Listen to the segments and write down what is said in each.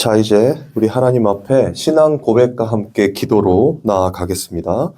자, 이제 우리 하나님 앞에 신앙 고백과 함께 기도로 나아가겠습니다.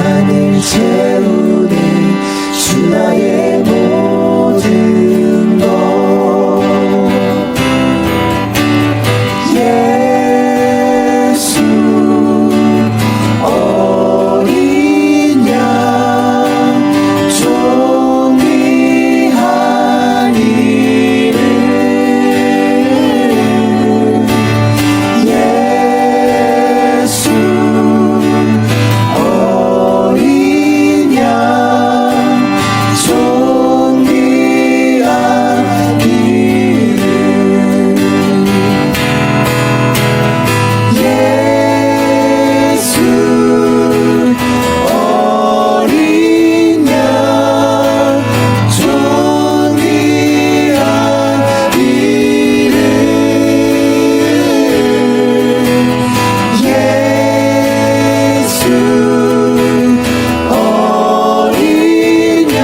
나를 채우네 주 나의 모든 것 예수 어린 양 존귀한 이름 예수 어린 양 존귀한 이름 예수 어린 양 존귀한 이름 예수 어린 양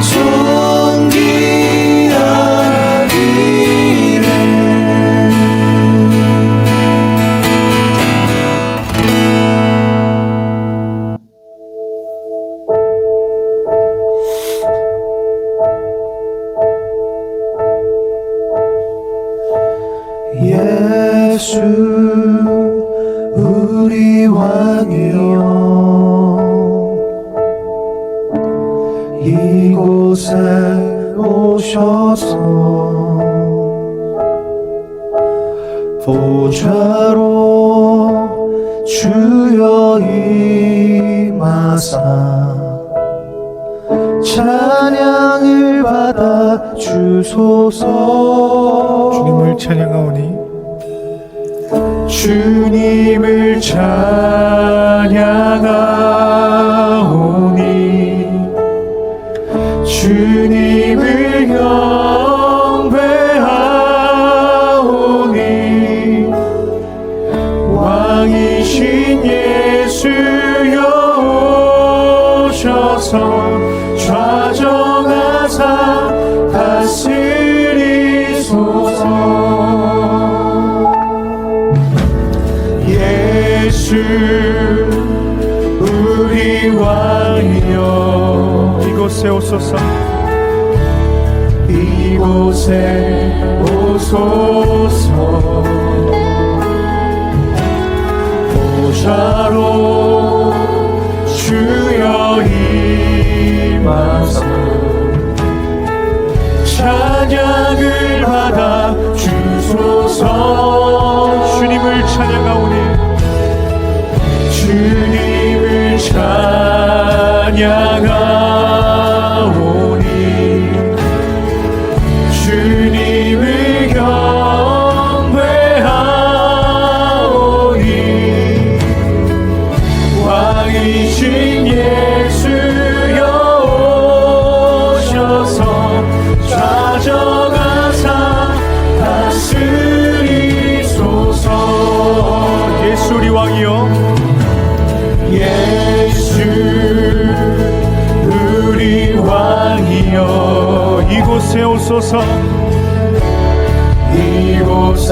존귀한 이름 예수 우리 왕이여 이곳에 오셔서 보좌로 주여 임하사 찬양을 받아 주소서 주님을 찬양하오니 주님을 찬양하오니 주님을 경배하오니 왕이신 예수여 오셔서 좌정하사 다스리소서 예수 우리 왕이여 이곳에 오소서. 이곳에 오소서 보좌로 주여 임하사 찬양을 받아 주소서 주님을 찬양하오니 주님을 찬양하오니 주님을 경배하오니 왕이신 예수여 오셔서 좌정하사 다스리소서 예수 우리 왕이여 예수 우리 왕이여 이곳에 오소서. 이곳에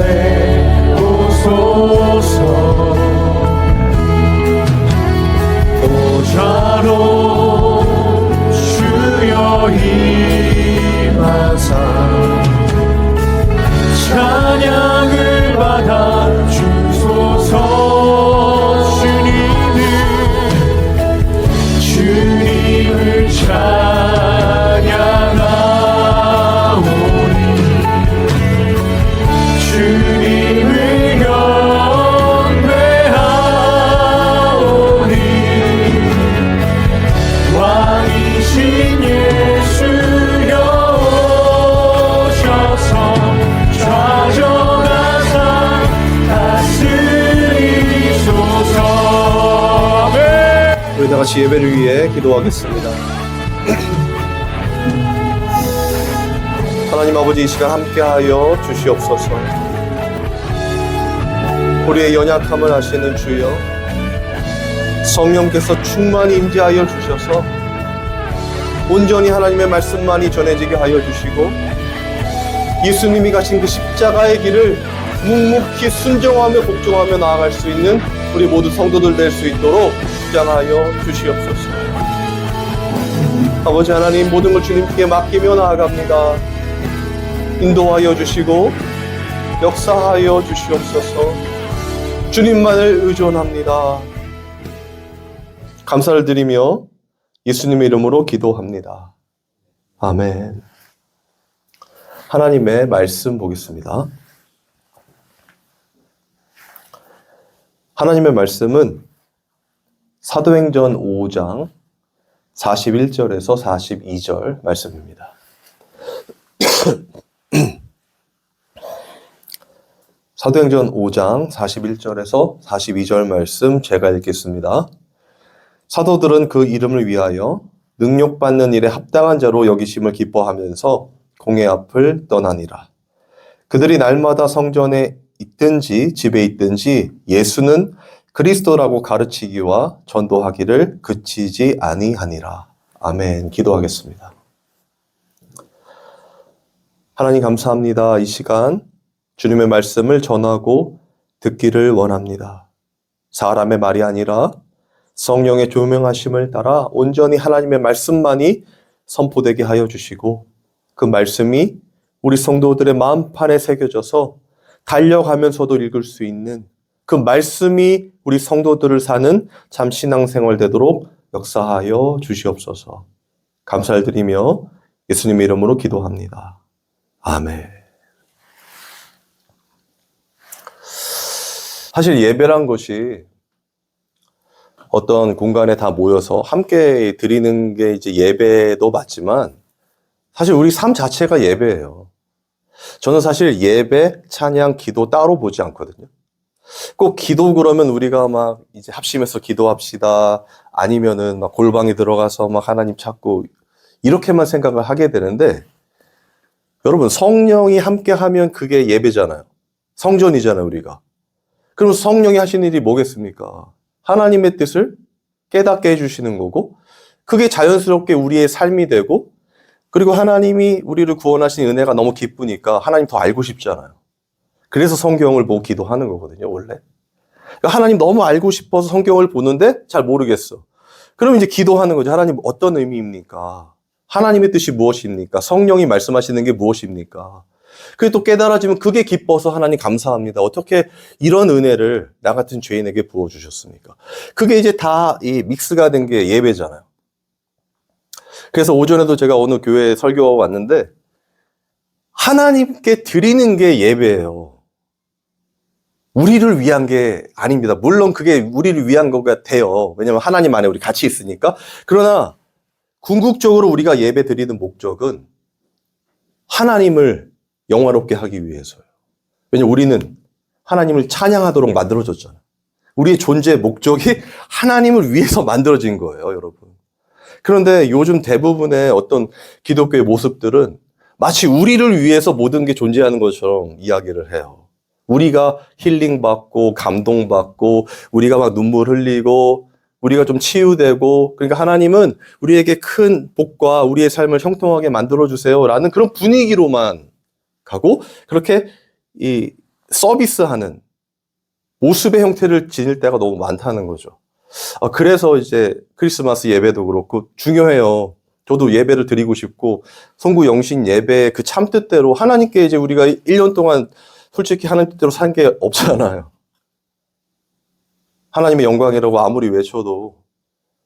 오소서 보좌로 주여 임하사 찬양을 받아 주소서 주님을 찬양하오니 주님을 경배하오니 왕이신 예수여 오셔서 좌정하사 다스리소서 아멘. 우리 다 같이 예배를 위해 기도하겠습니다. 하나님 아버지, 이 시간 함께하여 주시옵소서. 우리의 연약함을 아시는 주여, 성령께서 충만히 임재하여 주셔서 온전히 하나님의 말씀만이 전해지게 하여 주시고, 예수님이 가신 그 십자가의 길을 묵묵히 순종하며 복종하며 나아갈 수 있는 우리 모두 성도들 될 수 있도록 연장하여 주시옵소서. 아버지 하나님, 모든 걸 주님께 맡기며 나아갑니다. 인도하여 주시고 역사하여 주시옵소서. 주님만을 의존합니다. 감사를 드리며 예수님의 이름으로 기도합니다. 아멘. 하나님의 말씀 보겠습니다. 하나님의 말씀은 사도행전 5장 41절에서 42절 말씀입니다. 사도행전 5장 41절에서 42절 말씀 제가 읽겠습니다. 사도들은 그 이름을 위하여 능력받는 일에 합당한 자로 여기심을 기뻐하면서 공회 앞을 떠나니라. 그들이 날마다 성전에 있든지 집에 있든지 예수는 그리스도라고 가르치기와 전도하기를 그치지 아니하니라. 아멘. 기도하겠습니다. 하나님 감사합니다. 이 시간 주님의 말씀을 전하고 듣기를 원합니다. 사람의 말이 아니라 성령의 조명하심을 따라 온전히 하나님의 말씀만이 선포되게 하여 주시고 그 말씀이 우리 성도들의 마음판에 새겨져서 달려가면서도 읽을 수 있는 그 말씀이 우리 성도들을 사는 참 신앙생활 되도록 역사하여 주시옵소서. 감사를 드리며 예수님의 이름으로 기도합니다. 아멘. 사실 예배란 것이 어떤 공간에 다 모여서 함께 드리는 게 이제 예배도 맞지만 사실 우리 삶 자체가 예배예요. 저는 사실 예배, 찬양, 기도 따로 보지 않거든요. 꼭 기도 그러면 우리가 막 이제 합심해서 기도합시다. 아니면은 막 골방에 들어가서 막 하나님 찾고 이렇게만 생각을 하게 되는데 여러분 성령이 함께 하면 그게 예배잖아요. 성전이잖아요, 우리가. 그럼 성령이 하시는 일이 뭐겠습니까? 하나님의 뜻을 깨닫게 해주시는 거고 그게 자연스럽게 우리의 삶이 되고 그리고 하나님이 우리를 구원하신 은혜가 너무 기쁘니까 하나님 더 알고 싶잖아요. 그래서 성경을 보고 기도하는 거거든요, 원래. 그러니까 하나님 너무 알고 싶어서 성경을 보는데 잘 모르겠어. 그럼 이제 기도하는 거죠. 하나님 어떤 의미입니까? 하나님의 뜻이 무엇입니까? 성령이 말씀하시는 게 무엇입니까? 그게 또 깨달아지면 그게 기뻐서 하나님 감사합니다. 어떻게 이런 은혜를 나 같은 죄인에게 부어주셨습니까? 그게 이제 다 이 믹스가 된 게 예배잖아요. 그래서 오전에도 제가 어느 교회에 설교 왔는데 하나님께 드리는 게 예배예요. 우리를 위한 게 아닙니다. 물론 그게 우리를 위한 거가 돼요. 왜냐하면 하나님 안에 우리 같이 있으니까. 그러나 궁극적으로 우리가 예배 드리는 목적은 하나님을 영화롭게 하기 위해서요. 왜냐하면 우리는 하나님을 찬양하도록 만들어졌잖아요. 우리의 존재의 목적이 하나님을 위해서 만들어진 거예요, 여러분. 그런데 요즘 대부분의 어떤 기독교의 모습들은 마치 우리를 위해서 모든 게 존재하는 것처럼 이야기를 해요. 우리가 힐링받고 감동받고 우리가 막 눈물 흘리고 우리가 좀 치유되고 그러니까 하나님은 우리에게 큰 복과 우리의 삶을 형통하게 만들어주세요 라는 그런 분위기로만 가고 그렇게 이 서비스하는 모습의 형태를 지닐 때가 너무 많다는 거죠. 그래서 이제 크리스마스 예배도 그렇고 중요해요. 저도 예배를 드리고 싶고 송구 영신 예배의 그 참뜻대로 하나님께 이제 우리가 1년 동안 솔직히 하나님 뜻대로 산 게 없잖아요. 하나님의 영광이라고 아무리 외쳐도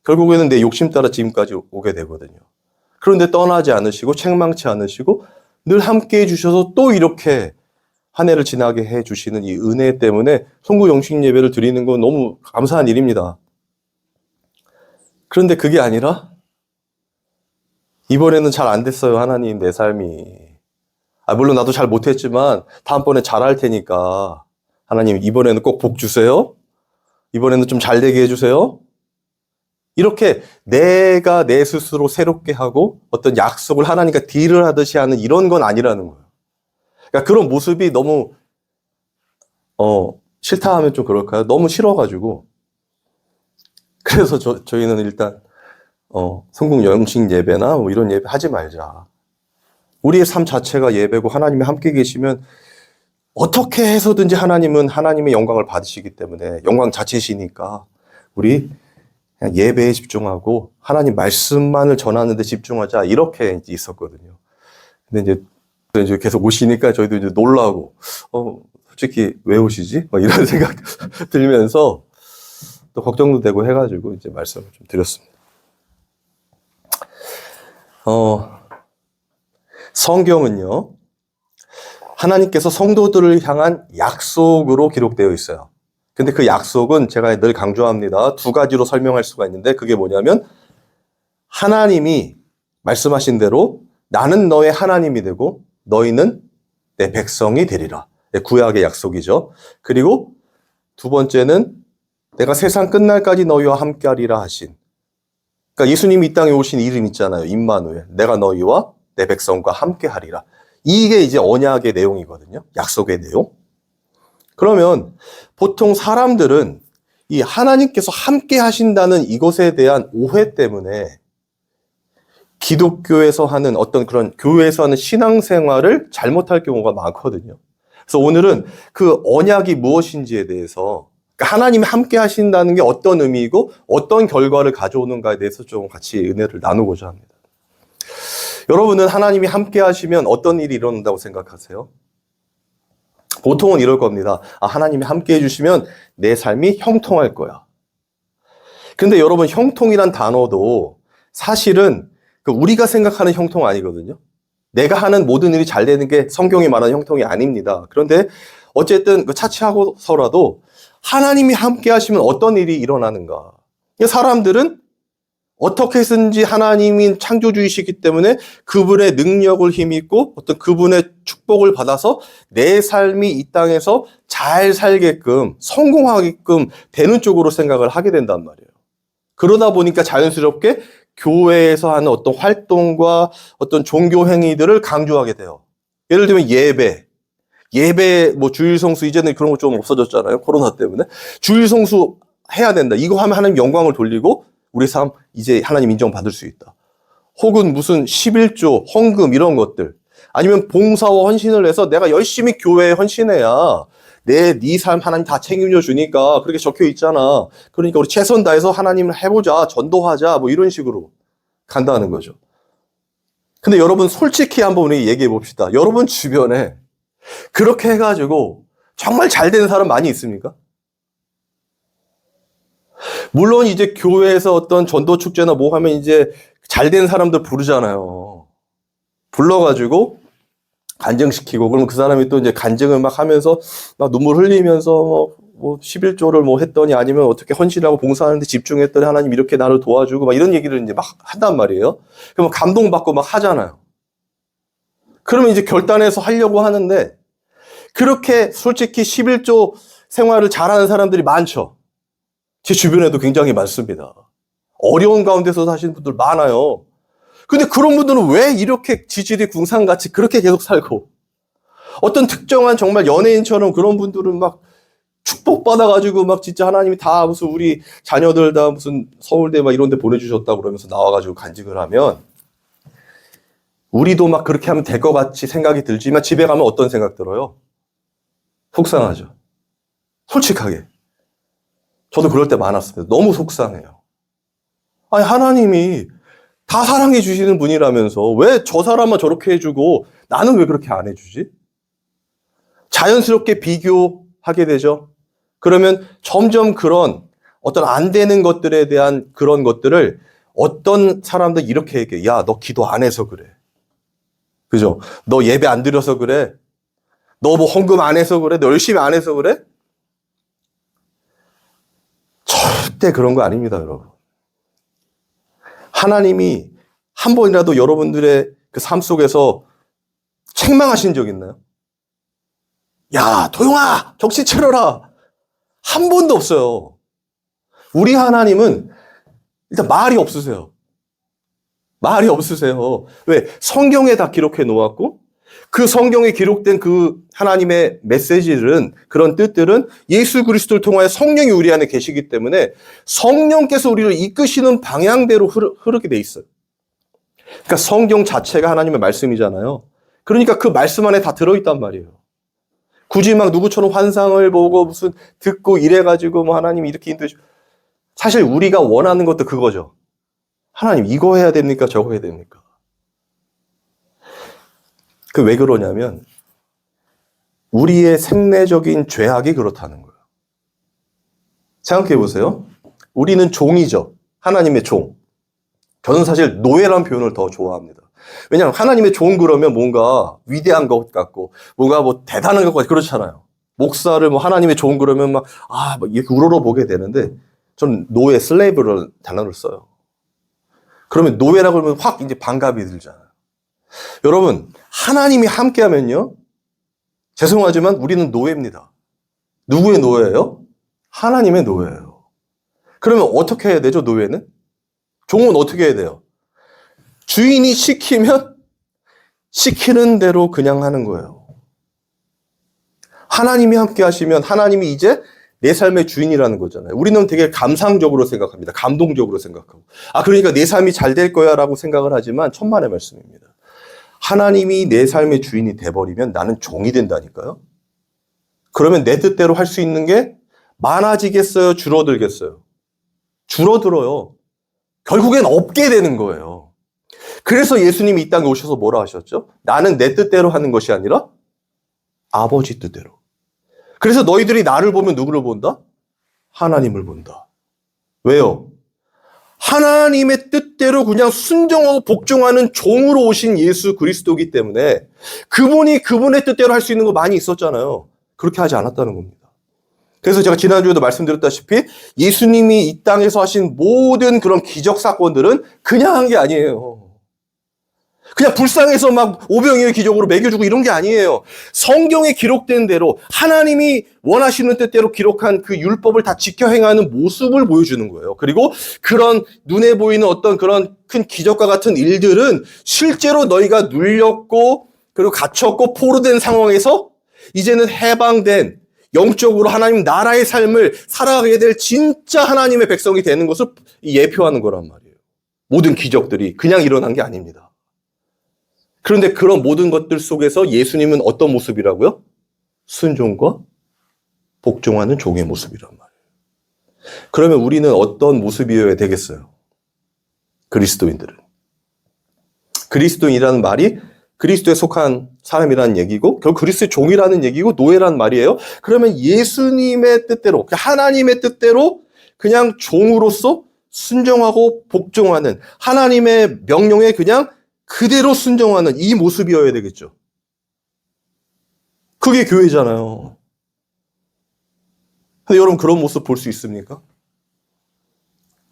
결국에는 내 욕심 따라 지금까지 오게 되거든요. 그런데 떠나지 않으시고 책망치 않으시고 늘 함께 해주셔서 또 이렇게 한 해를 지나게 해주시는 이 은혜 때문에 송구 영신 예배를 드리는 건 너무 감사한 일입니다. 그런데 그게 아니라 이번에는 잘 안 됐어요, 하나님, 내 삶이. 물론 나도 잘 못했지만 다음번에 잘할 테니까 하나님 이번에는 꼭 복 주세요. 이번에는 좀 잘 되게 해주세요. 이렇게 내가 내 스스로 새롭게 하고 어떤 약속을 하나님과 딜을 하듯이 하는 이런 건 아니라는 거예요. 그러니까 그런 모습이 너무 싫다 하면 좀 그럴까요? 너무 싫어가지고 그래서 저희는 일단 성공 영식 예배나 뭐 이런 예배 하지 말자. 우리의 삶 자체가 예배고 하나님이 함께 계시면 어떻게 해서든지 하나님은 하나님의 영광을 받으시기 때문에 영광 자체시니까 우리 그냥 예배에 집중하고 하나님 말씀만을 전하는 데 집중하자 이렇게 이제 있었거든요. 근데 이제 계속 오시니까 저희도 이제 놀라고 솔직히 왜 오시지? 막 이런 생각 들면서 또 걱정도 되고 해가지고 이제 말씀을 좀 드렸습니다. 성경은요, 하나님께서 성도들을 향한 약속으로 기록되어 있어요. 근데 그 약속은 제가 늘 강조합니다. 두 가지로 설명할 수가 있는데 그게 뭐냐면 하나님이 말씀하신 대로 나는 너의 하나님이 되고 너희는 내 백성이 되리라. 구약의 약속이죠. 그리고 두 번째는 내가 세상 끝날까지 너희와 함께하리라 하신. 그러니까 예수님이 이 땅에 오신 이름 있잖아요. 임마누엘. 내가 너희와 내 백성과 함께하리라. 이게 이제 언약의 내용이거든요. 약속의 내용. 그러면 보통 사람들은 이 하나님께서 함께 하신다는 이것에 대한 오해 때문에 기독교에서 하는 어떤 그런 교회에서 하는 신앙생활을 잘못할 경우가 많거든요. 그래서 오늘은 그 언약이 무엇인지에 대해서, 그러니까 하나님이 함께 하신다는 게 어떤 의미이고 어떤 결과를 가져오는가에 대해서 좀 같이 은혜를 나누고자 합니다. 여러분은 하나님이 함께 하시면 어떤 일이 일어난다고 생각하세요? 보통은 이럴 겁니다. 하나님이 함께 해주시면 내 삶이 형통할 거야. 근데 여러분, 형통이란 단어도 사실은 우리가 생각하는 형통 아니거든요. 내가 하는 모든 일이 잘 되는 게 성경이 말하는 형통이 아닙니다. 그런데 어쨌든 차치하고서라도 하나님이 함께 하시면 어떤 일이 일어나는가. 사람들은 어떻게 해서든지 하나님이 창조주이시기 때문에 그분의 능력을 힘입고 어떤 그분의 축복을 받아서 내 삶이 이 땅에서 잘 살게끔 성공하게끔 되는 쪽으로 생각을 하게 된단 말이에요. 그러다 보니까 자연스럽게 교회에서 하는 어떤 활동과 어떤 종교 행위들을 강조하게 돼요. 예를 들면 예배 주일 성수 이제는 그런 거 좀 없어졌잖아요. 코로나 때문에. 주일 성수 해야 된다. 이거 하면 하나님 영광을 돌리고 우리 삶 이제 하나님 인정받을 수 있다. 혹은 무슨 11조, 헌금 이런 것들. 아니면 봉사와 헌신을 해서 내가 열심히 교회에 헌신해야 네 삶 하나님 다 책임져 주니까 그렇게 적혀 있잖아. 그러니까 우리 최선 다해서 하나님을 해보자, 전도하자, 이런 식으로 간다는 거죠. 근데 여러분 솔직히 한번 우리 얘기해 봅시다. 여러분 주변에 그렇게 해가지고 정말 잘 되는 사람 많이 있습니까? 물론 이제 교회에서 어떤 전도 축제나 하면 이제 잘 된 사람들 부르잖아요. 불러가지고 간증시키고, 그러면 그 사람이 또 이제 간증을 막 하면서 막 눈물 흘리면서 11조를 했더니 아니면 어떻게 헌신하고 봉사하는데 집중했더니 하나님 이렇게 나를 도와주고 막 이런 얘기를 이제 막 한단 말이에요. 그러면 감동받고 막 하잖아요. 그러면 이제 결단해서 하려고 하는데 그렇게 솔직히 11조 생활을 잘하는 사람들이 많죠. 제 주변에도 굉장히 많습니다. 어려운 가운데서 사시는 분들 많아요. 근데 그런 분들은 왜 이렇게 지질이 궁상같이 그렇게 계속 살고, 어떤 특정한 정말 연예인처럼 그런 분들은 막 축복받아가지고 막 진짜 하나님이 다 무슨 우리 자녀들 다 무슨 서울대 막 이런 데 보내주셨다고 그러면서 나와가지고 간증을 하면 우리도 막 그렇게 하면 될 것 같이 생각이 들지만 집에 가면 어떤 생각 들어요? 속상하죠. 솔직하게. 저도 그럴 때 많았어요. 너무 속상해요. 아니, 하나님이 다 사랑해 주시는 분이라면서 왜 저 사람만 저렇게 해주고 나는 왜 그렇게 안 해주지? 자연스럽게 비교하게 되죠. 그러면 점점 그런 어떤 안 되는 것들에 대한 그런 것들을 어떤 사람들 이렇게 얘기해. 야, 너 기도 안 해서 그래. 그죠? 너 예배 안 드려서 그래. 너 헌금 안 해서 그래. 너 열심히 안 해서 그래. 절대 그런 거 아닙니다, 여러분. 하나님이 한 번이라도 여러분들의 그 삶 속에서 책망하신 적 있나요? 야, 도용아, 정신 차려라. 한 번도 없어요. 우리 하나님은 일단 말이 없으세요. 말이 없으세요. 왜? 성경에 다 기록해 놓았고, 그 성경에 기록된 그 하나님의 메시지들은, 그런 뜻들은 예수 그리스도를 통하여 성령이 우리 안에 계시기 때문에 성령께서 우리를 이끄시는 방향대로 흐르게 돼 있어요. 그러니까 성경 자체가 하나님의 말씀이잖아요. 그러니까 그 말씀 안에 다 들어있단 말이에요. 굳이 막 누구처럼 환상을 보고 무슨 듣고 이래가지고 하나님이 이렇게 인도해 사실 우리가 원하는 것도 그거죠. 하나님, 이거 해야 됩니까? 저거 해야 됩니까? 그 왜 그러냐면 우리의 생내적인 죄악이 그렇다는 거예요. 생각해 보세요. 우리는 종이죠. 하나님의 종. 저는 사실 노예라는 표현을 더 좋아합니다. 왜냐하면 하나님의 종 그러면 뭔가 위대한 것 같고 뭔가 뭐 대단한 것 같고 그렇잖아요. 목사를 뭐 하나님의 종 그러면 막 이렇게 우러러 보게 되는데 저는 노예, 슬레이브를 단어를 써요. 그러면 노예라고 그러면 확 이제 반갑이 들잖아요. 여러분, 하나님이 함께 하면요. 죄송하지만 우리는 노예입니다. 누구의 노예예요? 하나님의 노예예요. 그러면 어떻게 해야 되죠, 노예는? 종은 어떻게 해야 돼요? 주인이 시키면 시키는 대로 그냥 하는 거예요. 하나님이 함께 하시면 하나님이 이제 내 삶의 주인이라는 거잖아요. 우리는 되게 감상적으로 생각합니다. 감동적으로 생각하고. 그러니까 내 삶이 잘 될 거야 라고 생각을 하지만 천만의 말씀입니다. 하나님이 내 삶의 주인이 돼버리면 나는 종이 된다니까요. 그러면 내 뜻대로 할 수 있는 게 많아지겠어요? 줄어들겠어요? 줄어들어요. 결국엔 없게 되는 거예요. 그래서 예수님이 이 땅에 오셔서 뭐라 하셨죠? 나는 내 뜻대로 하는 것이 아니라 아버지 뜻대로. 그래서 너희들이 나를 보면 누구를 본다? 하나님을 본다. 왜요? 하나님의 뜻대로 그냥 순종하고 복종하는 종으로 오신 예수 그리스도이기 때문에 그분이 그분의 뜻대로 할 수 있는 거 많이 있었잖아요. 그렇게 하지 않았다는 겁니다. 그래서 제가 지난주에도 말씀드렸다시피 예수님이 이 땅에서 하신 모든 그런 기적 사건들은 그냥 한 게 아니에요. 그냥 불쌍해서 막 오병이의 기적으로 먹여주고 이런 게 아니에요. 성경에 기록된 대로 하나님이 원하시는 뜻대로 기록한 그 율법을 다 지켜 행하는 모습을 보여주는 거예요. 그리고 그런 눈에 보이는 어떤 그런 큰 기적과 같은 일들은 실제로 너희가 눌렸고 그리고 갇혔고 포로된 상황에서 이제는 해방된 영적으로 하나님 나라의 삶을 살아가게 될 진짜 하나님의 백성이 되는 것을 예표하는 거란 말이에요. 모든 기적들이 그냥 일어난 게 아닙니다. 그런데 그런 모든 것들 속에서 예수님은 어떤 모습이라고요? 순종과 복종하는 종의 모습이란 말이에요. 그러면 우리는 어떤 모습이어야 되겠어요? 그리스도인들은. 그리스도인이라는 말이 그리스도에 속한 사람이라는 얘기고 결국 그리스도의 종이라는 얘기고 노예라는 말이에요. 그러면 예수님의 뜻대로 하나님의 뜻대로 그냥 종으로서 순종하고 복종하는 하나님의 명령에 그냥 그대로 순종하는 이 모습이어야 되겠죠. 그게 교회잖아요. 근데 여러분 그런 모습 볼 수 있습니까?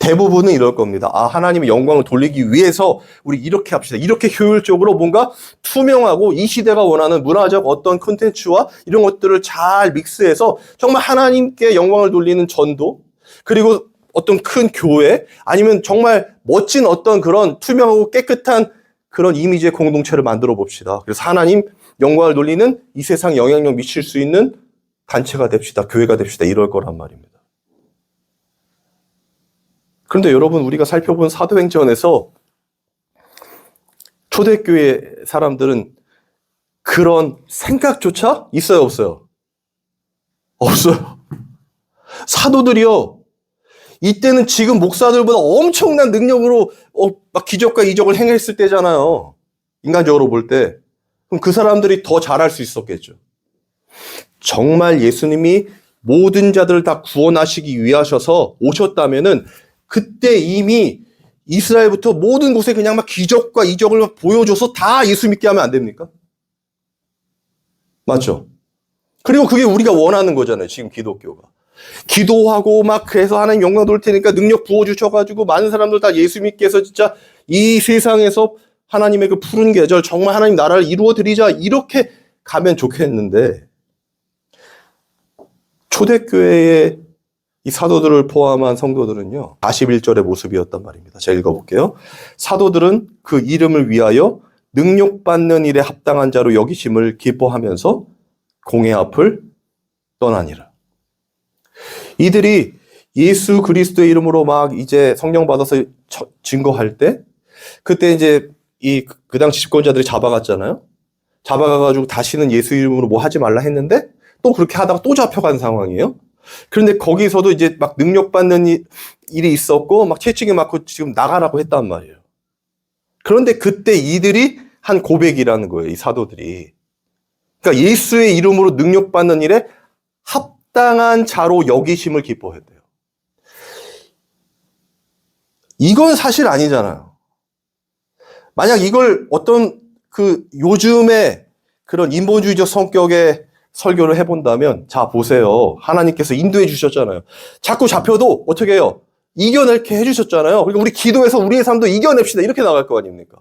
대부분은 이럴 겁니다. 하나님의 영광을 돌리기 위해서 우리 이렇게 합시다. 이렇게 효율적으로 뭔가 투명하고 이 시대가 원하는 문화적 어떤 콘텐츠와 이런 것들을 잘 믹스해서 정말 하나님께 영광을 돌리는 전도 그리고 어떤 큰 교회 아니면 정말 멋진 어떤 그런 투명하고 깨끗한 그런 이미지의 공동체를 만들어 봅시다. 그래서 하나님 영광을 돌리는 이 세상 영향력 미칠 수 있는 단체가 됩시다. 교회가 됩시다. 이럴 거란 말입니다. 그런데 여러분 우리가 살펴본 사도행전에서 초대교회 사람들은 그런 생각조차 있어요? 없어요? 없어요. 사도들이요. 이때는 지금 목사들보다 엄청난 능력으로 막 기적과 이적을 행했을 때잖아요. 인간적으로 볼 때. 그럼 그 사람들이 더 잘할 수 있었겠죠. 정말 예수님이 모든 자들을 다 구원하시기 위하셔서 오셨다면은 그때 이미 이스라엘부터 모든 곳에 그냥 막 기적과 이적을 막 보여줘서 다 예수 믿게 하면 안 됩니까? 맞죠? 그리고 그게 우리가 원하는 거잖아요. 지금 기독교가. 기도하고 막 그래서 하나님 영광 돌 테니까 능력 부어주셔가지고 많은 사람들 다 예수 믿게 해서 진짜 이 세상에서 하나님의 그 푸른 계절 정말 하나님 나라를 이루어드리자 이렇게 가면 좋겠는데 초대교회의 이 사도들을 포함한 성도들은요 41절의 모습이었단 말입니다. 제가 읽어볼게요. 사도들은 그 이름을 위하여 능력받는 일에 합당한 자로 여기심을 기뻐하면서 공회 앞을 떠나니라. 이들이 예수 그리스도의 이름으로 막 이제 성령 받아서 증거할 때 그때 이제 그 당시 집권자들이 잡아갔잖아요. 잡아가가지고 다시는 예수 이름으로 뭐 하지 말라 했는데 또 그렇게 하다가 또 잡혀간 상황이에요. 그런데 거기서도 이제 막 능력받는 일이 있었고, 막 채찍이 맞고 지금 나가라고 했단 말이에요. 그런데 그때 이들이 한 고백이라는 거예요, 이 사도들이. 그러니까 예수의 이름으로 능력받는 일에 합당한 자로 여기심을 기뻐했대요. 이건 사실 아니잖아요. 만약 이걸 어떤 요즘에 그런 인본주의적 성격의 설교를 해본다면, 자, 보세요. 하나님께서 인도해 주셨잖아요. 자꾸 잡혀도 어떻게 해요? 이겨낼게 해주셨잖아요. 그러니까 우리 기도해서 우리의 삶도 이겨냅시다. 이렇게 나갈 거 아닙니까?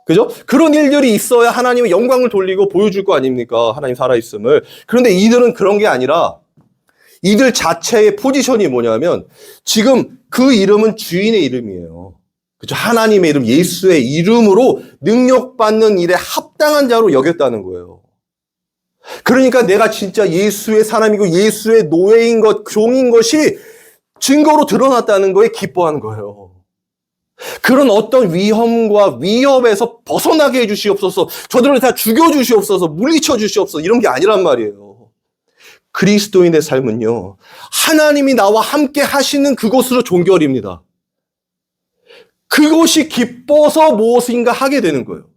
그죠? 그런 일들이 있어야 하나님의 영광을 돌리고 보여줄 거 아닙니까? 하나님 살아있음을. 그런데 이들은 그런 게 아니라 이들 자체의 포지션이 뭐냐면 지금 그 이름은 주인의 이름이에요. 그죠? 하나님의 이름, 예수의 이름으로 능력받는 일에 합당한 자로 여겼다는 거예요. 그러니까 내가 진짜 예수의 사람이고 예수의 노예인 것, 종인 것이 증거로 드러났다는 거에 기뻐하는 거예요. 그런 어떤 위험과 위협에서 벗어나게 해주시옵소서, 저들을 다 죽여주시옵소서, 물리쳐 주시옵소서, 이런 게 아니란 말이에요. 그리스도인의 삶은요, 하나님이 나와 함께 하시는 그곳으로 종결입니다. 그곳이 기뻐서 무엇인가 하게 되는 거예요.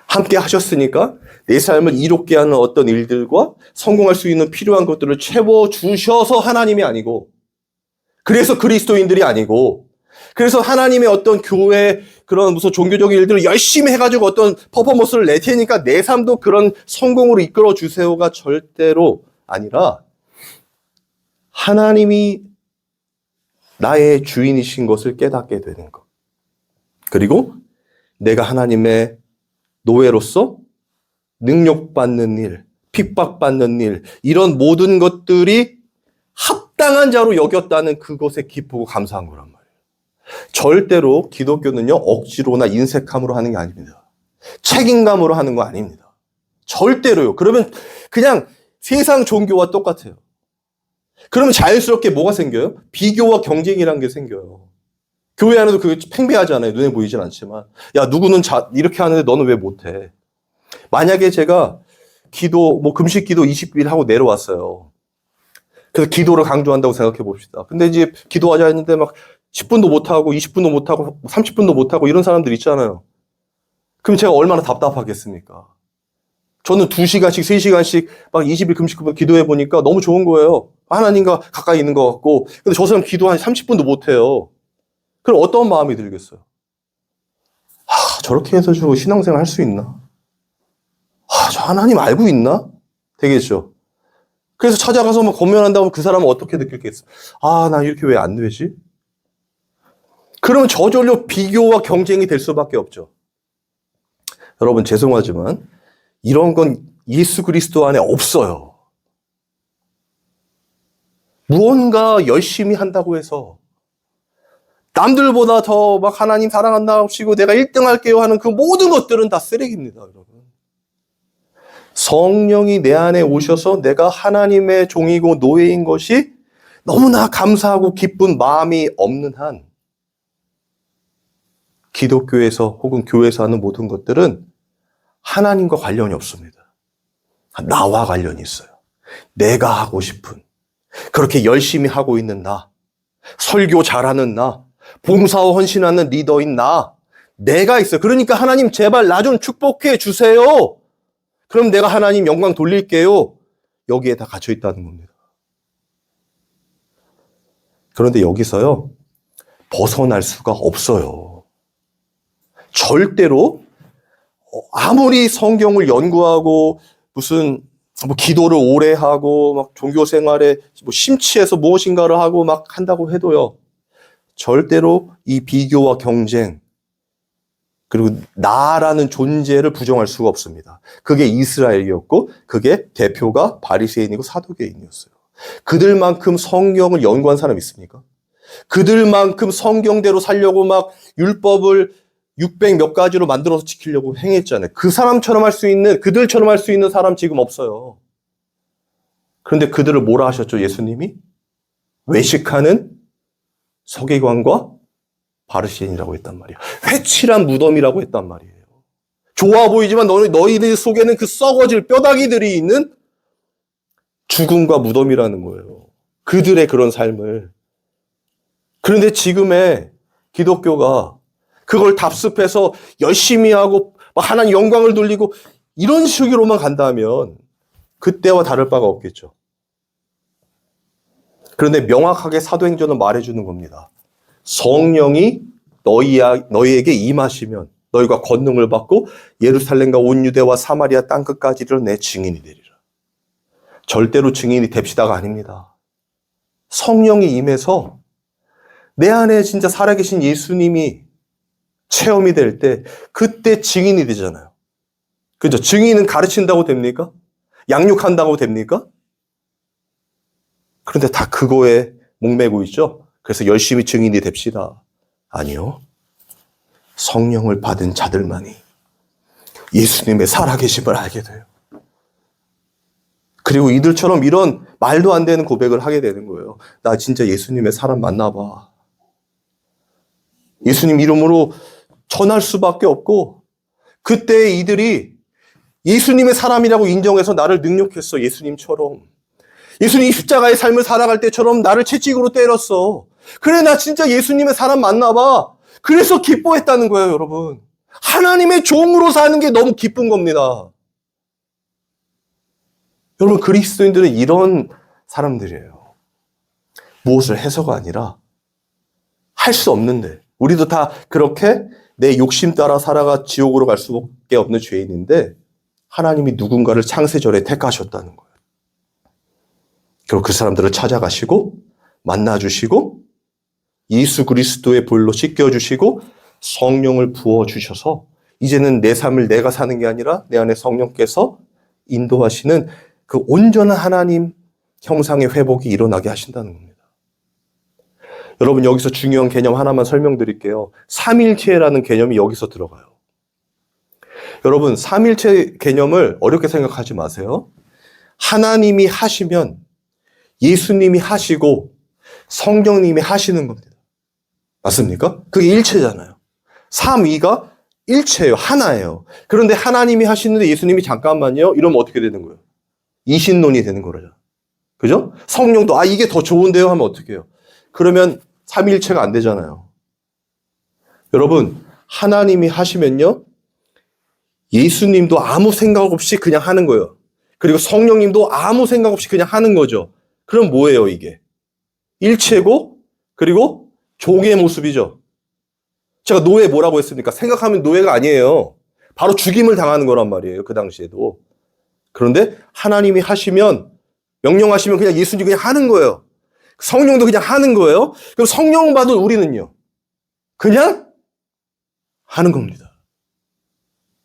함께 하셨으니까 내 삶을 이롭게 하는 어떤 일들과 성공할 수 있는 필요한 것들을 채워주셔서 하나님이 아니고, 그래서 그리스도인들이 아니고, 그래서 하나님의 어떤 교회 그런 무슨 종교적인 일들을 열심히 해가지고 어떤 퍼포먼스를 낼 테니까 내 삶도 그런 성공으로 이끌어 주세요가 절대로 아니라 하나님이 나의 주인이신 것을 깨닫게 되는 것. 그리고 내가 하나님의 노예로서 능력받는 일, 핍박받는 일, 이런 모든 것들이 합당한 자로 여겼다는 그것에 기쁘고 감사한 거란 말이에요. 절대로 기독교는요, 억지로나 인색함으로 하는 게 아닙니다. 책임감으로 하는 거 아닙니다. 절대로요. 그러면 그냥 세상 종교와 똑같아요. 그러면 자연스럽게 뭐가 생겨요? 비교와 경쟁이라는 게 생겨요. 교회 안에도 그게 팽배하잖아요. 눈에 보이진 않지만. 야, 누구는 이렇게 하는데 너는 왜 못해? 만약에 제가 금식 기도 20일 하고 내려왔어요. 그래서 기도를 강조한다고 생각해 봅시다. 근데 이제 기도하자 했는데 막 10분도 못하고 20분도 못하고 30분도 못하고 이런 사람들 있잖아요. 그럼 제가 얼마나 답답하겠습니까? 저는 2시간씩 3시간씩 막 20일 금식 기도해 보니까 너무 좋은 거예요. 하나님과 가까이 있는 것 같고. 근데 저 사람 기도 한 30분도 못해요. 그럼 어떤 마음이 들겠어요? 저렇게 해서 저 신앙생활 할 수 있나? 저 하나님 알고 있나? 되겠죠. 그래서 찾아가서 막 권면한다고 그 사람은 어떻게 느낄겠어? 나 이렇게 왜 안 되지? 그러면 저절로 비교와 경쟁이 될 수밖에 없죠. 여러분 죄송하지만 이런 건 예수 그리스도 안에 없어요. 무언가 열심히 한다고 해서 남들보다 더 막 하나님 사랑한다 하시고 내가 1등 할게요 하는 그 모든 것들은 다 쓰레기입니다, 여러분. 성령이 내 안에 오셔서 내가 하나님의 종이고 노예인 것이 너무나 감사하고 기쁜 마음이 없는 한 기독교에서 혹은 교회에서 하는 모든 것들은 하나님과 관련이 없습니다. 나와 관련이 있어요. 내가 하고 싶은, 그렇게 열심히 하고 있는 나, 설교 잘하는 나, 봉사와 헌신하는 리더인 내가 있어요. 그러니까 하나님 제발 나 좀 축복해 주세요. 그럼 내가 하나님 영광 돌릴게요. 여기에 다 갇혀 있다는 겁니다. 그런데 여기서요, 벗어날 수가 없어요. 절대로 아무리 성경을 연구하고 무슨 기도를 오래 하고 막 종교 생활에 심취해서 무엇인가를 하고 막 한다고 해도요, 절대로 이 비교와 경쟁 그리고 나라는 존재를 부정할 수가 없습니다. 그게 이스라엘이었고 그게 대표가 바리새인이고 사두개인이었어요. 그들만큼 성경을 연구한 사람 있습니까? 그들만큼 성경대로 살려고 막 율법을 600 몇 가지로 만들어서 지키려고 행했잖아요. 그들처럼 할 수 있는 사람 지금 없어요. 그런데 그들을 뭐라 하셨죠, 예수님이? 외식하는 서기관과 바리새인이라고 했단 말이에요. 회칠한 무덤이라고 했단 말이에요. 좋아 보이지만 너희들 속에는 그 썩어질 뼈다귀들이 있는 죽음과 무덤이라는 거예요. 그들의 그런 삶을. 그런데 지금의 기독교가 그걸 답습해서 열심히 하고 막 하나님 영광을 돌리고 이런 식으로만 간다면 그때와 다를 바가 없겠죠. 그런데 명확하게 사도행전은 말해주는 겁니다. 성령이 너희에게 임하시면 너희가 권능을 받고 예루살렘과 온 유대와 사마리아 땅끝까지 이르러 내 증인이 되리라. 절대로 증인이 됩시다가 아닙니다. 성령이 임해서 내 안에 진짜 살아계신 예수님이 체험이 될 때 그때 증인이 되잖아요. 그죠? 증인은 가르친다고 됩니까? 양육한다고 됩니까? 그런데 다 그거에 목매고 있죠. 그래서 열심히 증인이 됩시다. 아니요. 성령을 받은 자들만이 예수님의 살아계심을 알게 돼요. 그리고 이들처럼 이런 말도 안 되는 고백을 하게 되는 거예요. 나 진짜 예수님의 사람 맞나 봐. 예수님 이름으로 전할 수밖에 없고 그때 이들이 예수님의 사람이라고 인정해서 나를 능욕했어. 예수님처럼. 예수님이 십자가의 삶을 살아갈 때처럼 나를 채찍으로 때렸어. 그래 나 진짜 예수님의 사람 맞나 봐. 그래서 기뻐했다는 거예요, 여러분. 하나님의 종으로 사는 게 너무 기쁜 겁니다. 여러분, 그리스도인들은 이런 사람들이에요. 무엇을 해서가 아니라 할 수 없는데 우리도 다 그렇게 내 욕심 따라 살아가 지옥으로 갈 수밖에 없는 죄인인데 하나님이 누군가를 창세전에 택하셨다는 거예요. 그리고 그 사람들을 찾아가시고 만나주시고 예수 그리스도의 볼로 씻겨주시고 성령을 부어주셔서 이제는 내 삶을 내가 사는 게 아니라 내 안에 성령께서 인도하시는 그 온전한 하나님 형상의 회복이 일어나게 하신다는 겁니다. 여러분 여기서 중요한 개념 하나만 설명드릴게요. 삼일체라는 개념이 여기서 들어가요. 여러분 삼일체 개념을 어렵게 생각하지 마세요. 하나님이 하시면 예수님이 하시고 성령님이 하시는 겁니다. 맞습니까? 그게 일체잖아요. 삼위가 일체예요. 하나예요. 그런데 하나님이 하시는데 예수님이 잠깐만요. 이러면 어떻게 되는 거예요? 이신론이 되는 거죠. 그죠? 성령도 이게 더 좋은데요 하면 어떻게 해요? 그러면 삼위일체가 안 되잖아요. 여러분 하나님이 하시면요. 예수님도 아무 생각 없이 그냥 하는 거예요. 그리고 성령님도 아무 생각 없이 그냥 하는 거죠. 그럼 뭐예요 이게? 일체고 그리고 종의 모습이죠. 제가 노예 뭐라고 했습니까? 생각하면 노예가 아니에요. 바로 죽임을 당하는 거란 말이에요. 그 당시에도. 그런데 하나님이 하시면 명령하시면 그냥 예수님이 그냥 하는 거예요. 성령도 그냥 하는 거예요. 그럼 성령 받은 우리는요. 그냥 하는 겁니다.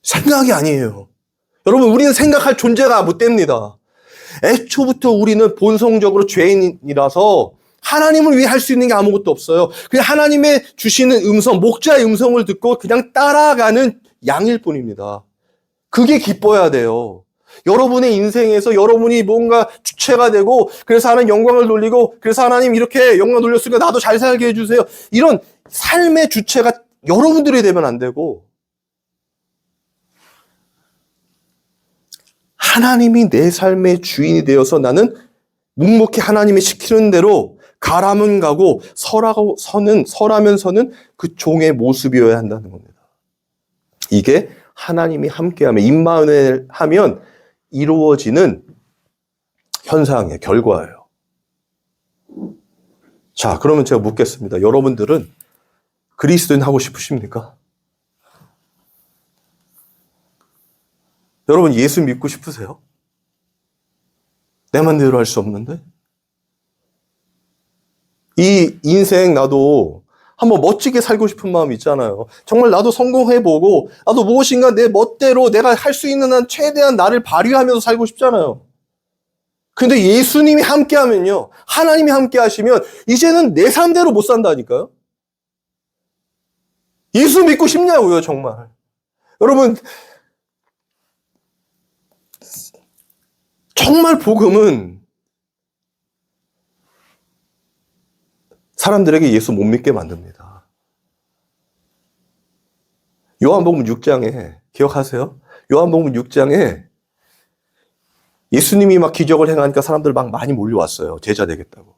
생각이 아니에요. 여러분 우리는 생각할 존재가 못 됩니다. 애초부터 우리는 본성적으로 죄인이라서 하나님을 위해 할 수 있는 게 아무것도 없어요. 그냥 하나님의 주시는 음성, 목자의 음성을 듣고 그냥 따라가는 양일 뿐입니다. 그게 기뻐야 돼요. 여러분의 인생에서 여러분이 뭔가 주체가 되고 그래서 하나님 영광을 돌리고 그래서 하나님 이렇게 영광 돌렸으니까 나도 잘 살게 해주세요. 이런 삶의 주체가 여러분들이 되면 안 되고 하나님이 내 삶의 주인이 되어서 나는 묵묵히 하나님이 시키는 대로 가라면 가고 서라면 서는 그 종의 모습이어야 한다는 겁니다. 이게 하나님이 함께하면 임마누엘 하면 이루어지는 현상의 결과예요. 자, 그러면 제가 묻겠습니다. 여러분들은 그리스도인 하고 싶으십니까? 여러분 예수 믿고 싶으세요? 내 맘대로 할 수 없는데? 이 인생 나도 한번 멋지게 살고 싶은 마음이 있잖아요. 정말 나도 성공해보고 나도 무엇인가 내 멋대로 내가 할 수 있는 한 최대한 나를 발휘하면서 살고 싶잖아요. 근데 예수님이 함께하면요. 하나님이 함께하시면 이제는 내 삶대로 못 산다니까요. 예수 믿고 싶냐고요 정말. 여러분 정말 복음은 사람들에게 예수 못 믿게 만듭니다. 요한복음 6장에 기억하세요? 요한복음 6장에 예수님이 막 기적을 행하니까 사람들 막 많이 몰려왔어요. 제자 되겠다고.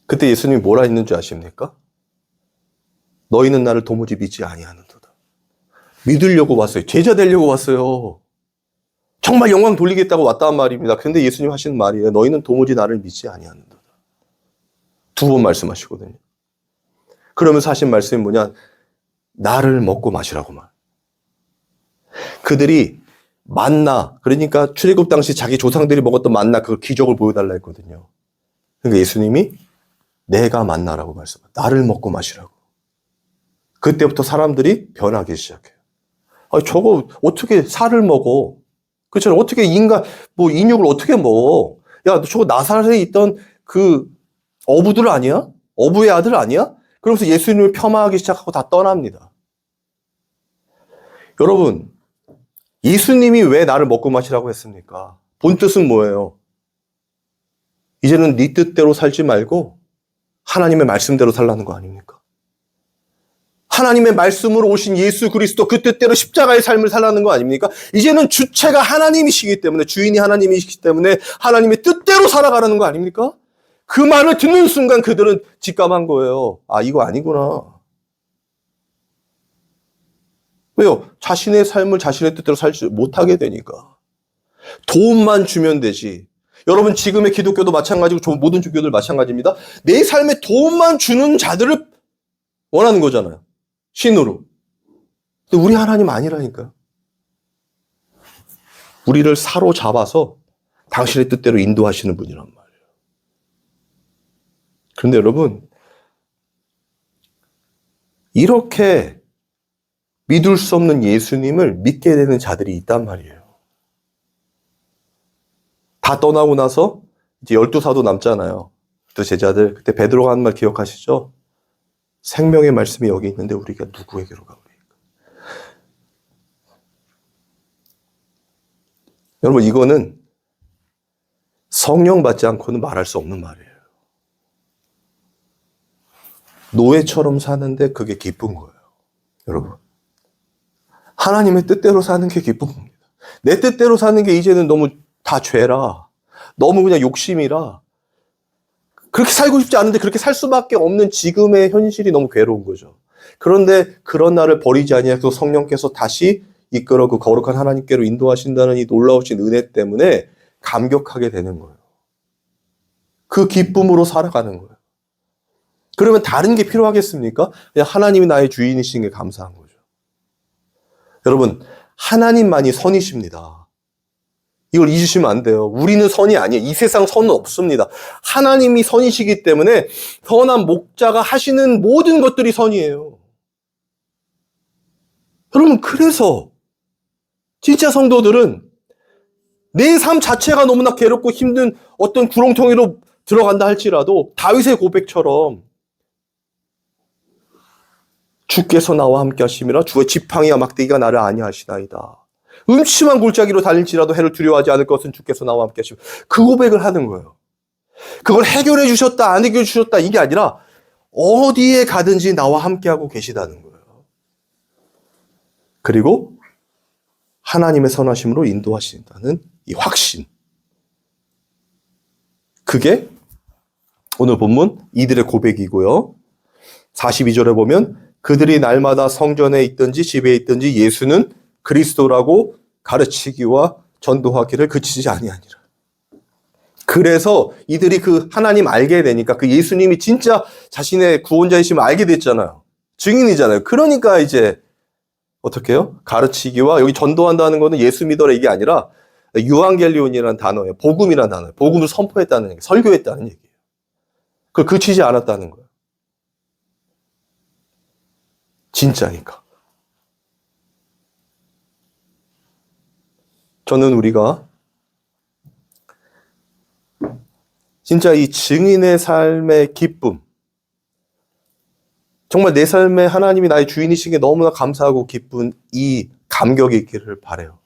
그때 예수님이 뭐라 했는 줄 아십니까? 너희는 나를 도무지 믿지 아니하는도다. 믿으려고 왔어요. 제자 되려고 왔어요. 정말 영광 돌리겠다고 왔단 말입니다. 근데 예수님 하시는 말이에요. 너희는 도무지 나를 믿지 아니하는도다. 2번 말씀하시거든요. 그러면서 하신 말씀이 뭐냐? 나를 먹고 마시라고 말. 그들이 만나, 그러니까 출애굽 당시 자기 조상들이 먹었던 만나 그 기적을 보여달라 했거든요. 그러니까 예수님이 내가 만나라고 말씀해요. 나를 먹고 마시라고. 그때부터 사람들이 변하기 시작해요. 아, 저거 어떻게 살을 먹어? 그렇잖아요. 어떻게 인육을 어떻게 먹어? 야, 저거 나사렛에 있던 그 어부들 아니야? 어부의 아들 아니야? 그러면서 예수님을 폄하하기 시작하고 다 떠납니다. 여러분, 예수님이 왜 나를 먹고 마시라고 했습니까? 본 뜻은 뭐예요? 이제는 네 뜻대로 살지 말고 하나님의 말씀대로 살라는 거 아닙니까? 하나님의 말씀으로 오신 예수 그리스도 그 뜻대로 십자가의 삶을 살라는 거 아닙니까? 이제는 주체가 하나님이시기 때문에, 주인이 하나님이시기 때문에 하나님의 뜻대로 살아가라는 거 아닙니까? 그 말을 듣는 순간 그들은 직감한 거예요. 아, 이거 아니구나. 왜요? 자신의 삶을 자신의 뜻대로 살지 못하게 되니까. 도움만 주면 되지. 여러분, 지금의 기독교도 마찬가지고 모든 종교들 마찬가지입니다. 내 삶에 도움만 주는 자들을 원하는 거잖아요. 신으로. 근데 우리 하나님 아니라니까요. 우리를 사로잡아서 당신의 뜻대로 인도하시는 분이란 말이에요. 그런데 여러분, 이렇게 믿을 수 없는 예수님을 믿게 되는 자들이 있단 말이에요. 다 떠나고 나서 이제 12사도 남잖아요. 또 제자들. 그때 베드로가 한 말 기억하시죠? 생명의 말씀이 여기 있는데 우리가 누구에게로 가버릴까? 여러분, 이거는 성령 받지 않고는 말할 수 없는 말이에요. 노예처럼 사는데 그게 기쁜 거예요. 여러분, 하나님의 뜻대로 사는 게 기쁜 겁니다. 내 뜻대로 사는 게 이제는 너무 다 죄라, 너무 그냥 욕심이라, 그렇게 살고 싶지 않은데 그렇게 살 수밖에 없는 지금의 현실이 너무 괴로운 거죠. 그런데 그런 나를 버리지 아니하고 성령께서 다시 이끌어 그 거룩한 하나님께로 인도하신다는 이 놀라우신 은혜 때문에 감격하게 되는 거예요. 그 기쁨으로 살아가는 거예요. 그러면 다른 게 필요하겠습니까? 그냥 하나님이 나의 주인이신 게 감사한 거죠. 여러분, 하나님만이 선이십니다. 이걸 잊으시면 안 돼요. 우리는 선이 아니에요. 이 세상 선은 없습니다. 하나님이 선이시기 때문에 선한 목자가 하시는 모든 것들이 선이에요. 여러분, 그래서 진짜 성도들은 내 삶 자체가 너무나 괴롭고 힘든 어떤 구렁텅이로 들어간다 할지라도 다윗의 고백처럼 주께서 나와 함께 하심이라 주의 지팡이와 막대기가 나를 안위하시나이다. 음침한 골짜기로 달릴지라도 해를 두려워하지 않을 것은 주께서 나와 함께 하시고, 그 고백을 하는 거예요. 그걸 해결해 주셨다, 안 해결해 주셨다, 이게 아니라 어디에 가든지 나와 함께 하고 계시다는 거예요. 그리고 하나님의 선하심으로 인도하신다는 이 확신. 그게 오늘 본문 이들의 고백이고요. 42절에 보면 그들이 날마다 성전에 있든지 집에 있든지 예수는 그리스도라고 가르치기와 전도하기를 그치지 아니하니라. 그래서 이들이 그 하나님 알게 되니까, 그 예수님이 진짜 자신의 구원자이심을 알게 됐잖아요. 증인이잖아요. 그러니까 이제 어떻게 해요? 가르치기와, 여기 전도한다는 거는 예수 믿어라 이게 아니라 유앙겔리온이라는 단어예요. 복음이라는 단어예요. 복음을 선포했다는 얘기, 설교했다는 얘기예요. 그걸 그치지 않았다는 거예요. 진짜니까. 저는 우리가 진짜 이 증인의 삶의 기쁨, 정말 내 삶에 하나님이 나의 주인이신 게 너무나 감사하고 기쁜 이 감격이 있기를 바라요.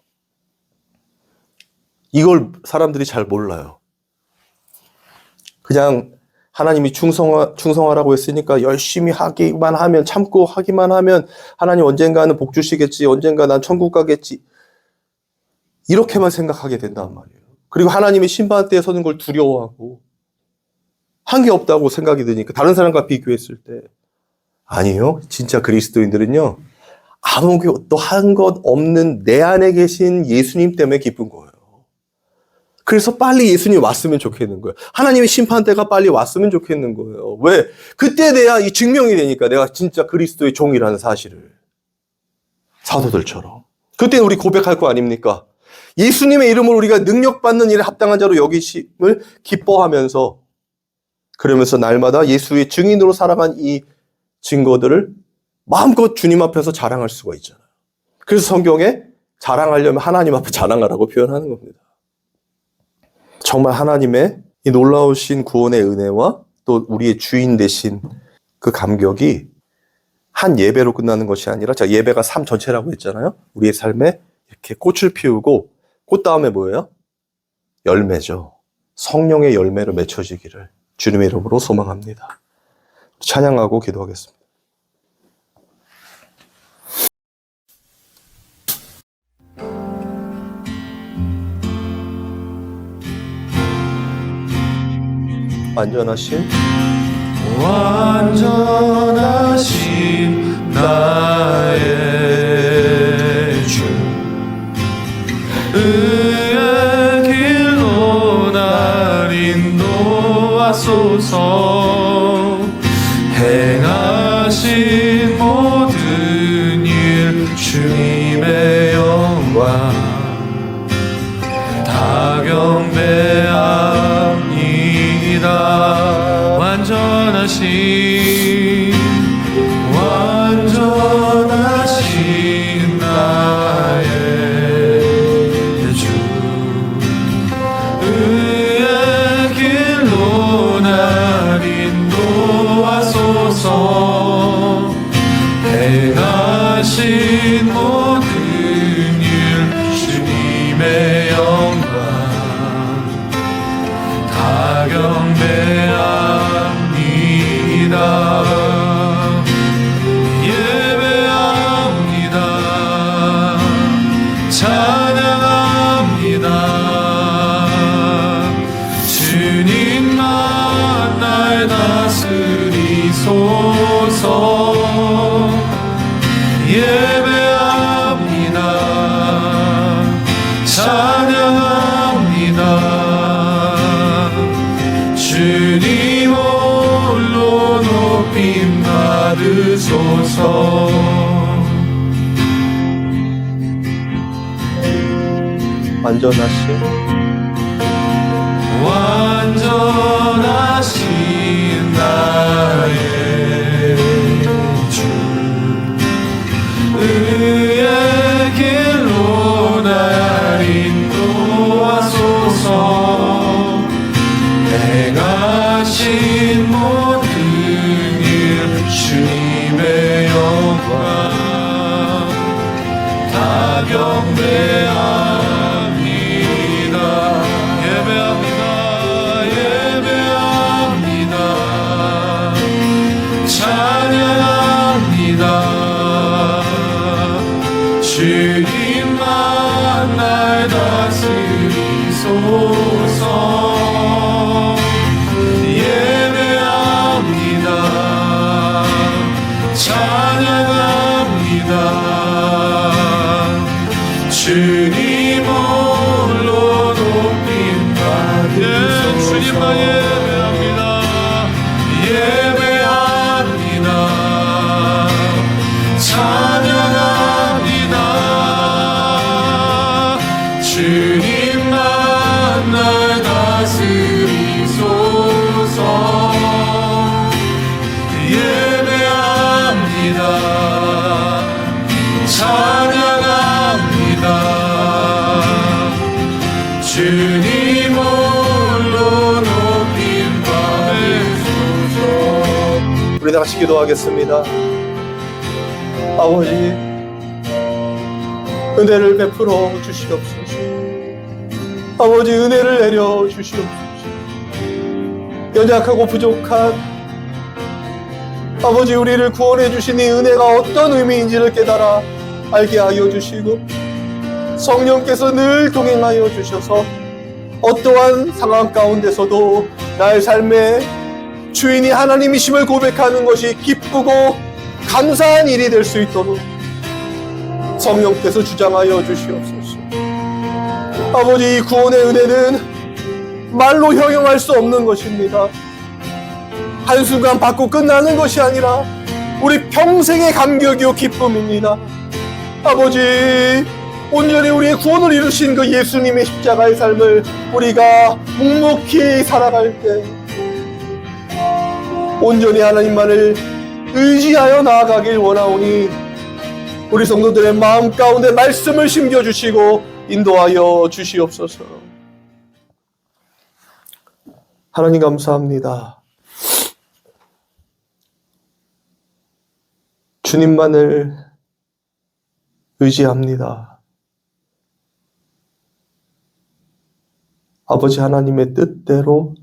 이걸 사람들이 잘 몰라요. 그냥 하나님이 충성하라고 했으니까 열심히 하기만 하면, 참고 하기만 하면 하나님 언젠가는 복 주시겠지, 언젠가 난 천국 가겠지, 이렇게만 생각하게 된단 말이에요. 그리고 하나님의 심판대에 서는 걸 두려워하고 한 게 없다고 생각이 드니까 다른 사람과 비교했을 때 아니요. 진짜 그리스도인들은요. 아무것도 한 것 없는 내 안에 계신 예수님 때문에 기쁜 거예요. 그래서 빨리 예수님 왔으면 좋겠는 거예요. 하나님의 심판대가 빨리 왔으면 좋겠는 거예요. 왜? 그때 돼야 이 증명이 되니까 내가 진짜 그리스도의 종이라는 사실을. 사도들처럼. 그때는 우리 고백할 거 아닙니까? 예수님의 이름으로 우리가 능력받는 일에 합당한 자로 여기심을 기뻐하면서 그러면서 날마다 예수의 증인으로 살아간 이 증거들을 마음껏 주님 앞에서 자랑할 수가 있잖아요. 그래서 성경에 자랑하려면 하나님 앞에 자랑하라고 표현하는 겁니다. 정말 하나님의 이 놀라우신 구원의 은혜와 또 우리의 주인 되신 그 감격이 한 예배로 끝나는 것이 아니라 자 예배가 삶 전체라고 했잖아요. 우리의 삶에 이렇게 꽃을 피우고 꽃 다음에 뭐예요? 열매죠. 성령의 열매로 맺혀지기를 주님의 이름으로 소망합니다. 찬양하고 기도하겠습니다. 완전하신 나의 주 의의 길로 날 인도하소서 행하신 모든 일 주님의 영광 다 경배합니다. 완전하신 나의 주 의의 길로 날 인도하소서 행하신 모든 일 주님의 영광 다 경배합니다. 찬양합니다. 주님만 날 다스리소서. 예배합니다. 찬양합니다. 주님 홀로 높임 받으소서. 완전하신 나의 주 의의 길로 날 인도하소서 행하신 모든 일 주님의 영광 다 경배합니다. 주님만 날 다스리소서. 예배합니다. 찬양합니다. 주님 홀로 높임 받으소서. 주님만 예배합니다. 예배합니다. 찬양합니다. 주님만 날 다스리소서. 예배합니다. 찬양합니다. 주님 홀로 높임 받으소서. 우리 다 같이 기도하겠습니다. 아버지 은혜를 베풀어 주시옵소서. 아버지 은혜를 내려 주시옵소서. 연약하고 부족한 아버지 우리를 구원해 주신 이 은혜가 어떤 의미인지를 깨달아 알게 하여 주시고 성령께서 늘 동행하여 주셔서 어떠한 상황 가운데서도 나의 삶에 주인이 하나님이심을 고백하는 것이 기쁘고 감사한 일이 될 수 있도록 성령께서 주장하여 주시옵소서. 아버지, 이 구원의 은혜는 말로 형용할 수 없는 것입니다. 한순간 받고 끝나는 것이 아니라 우리 평생의 감격이요 기쁨입니다. 아버지, 온전히 우리의 구원을 이루신 그 예수님의 십자가의 삶을 우리가 묵묵히 살아갈 때 온전히 하나님만을 의지하여 나아가길 원하오니 우리 성도들의 마음 가운데 말씀을 심겨주시고 인도하여 주시옵소서. 하나님 감사합니다. 주님만을 의지합니다. 아버지 하나님의 뜻대로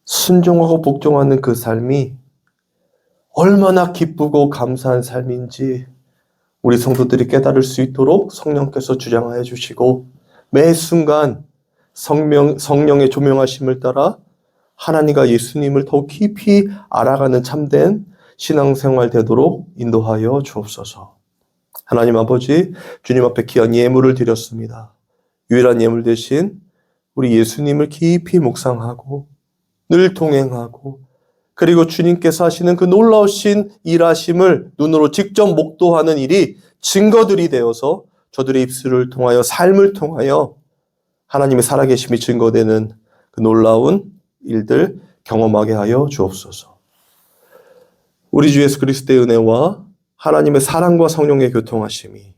순종하고 복종하는 그 삶이 얼마나 기쁘고 감사한 삶인지 우리 성도들이 깨달을 수 있도록 성령께서 주장하여 주시고 매 순간 성령의 조명하심을 따라 하나님과 예수님을 더욱 깊이 알아가는 참된 신앙생활 되도록 인도하여 주옵소서. 하나님 아버지, 주님 앞에 귀한 예물을 드렸습니다. 유일한 예물 대신 우리 예수님을 깊이 묵상하고 늘 동행하고 그리고 주님께서 하시는 그 놀라우신 일하심을 눈으로 직접 목도하는 일이 증거들이 되어서 저들의 입술을 통하여 삶을 통하여 하나님의 살아계심이 증거되는 그 놀라운 일들 경험하게 하여 주옵소서. 우리 주 예수 그리스도의 은혜와 하나님의 사랑과 성령의 교통하심이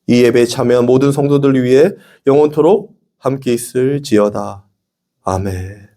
이 예배에 참여한 모든 성도들 위해 영원토록 함께 있을지어다. 아멘.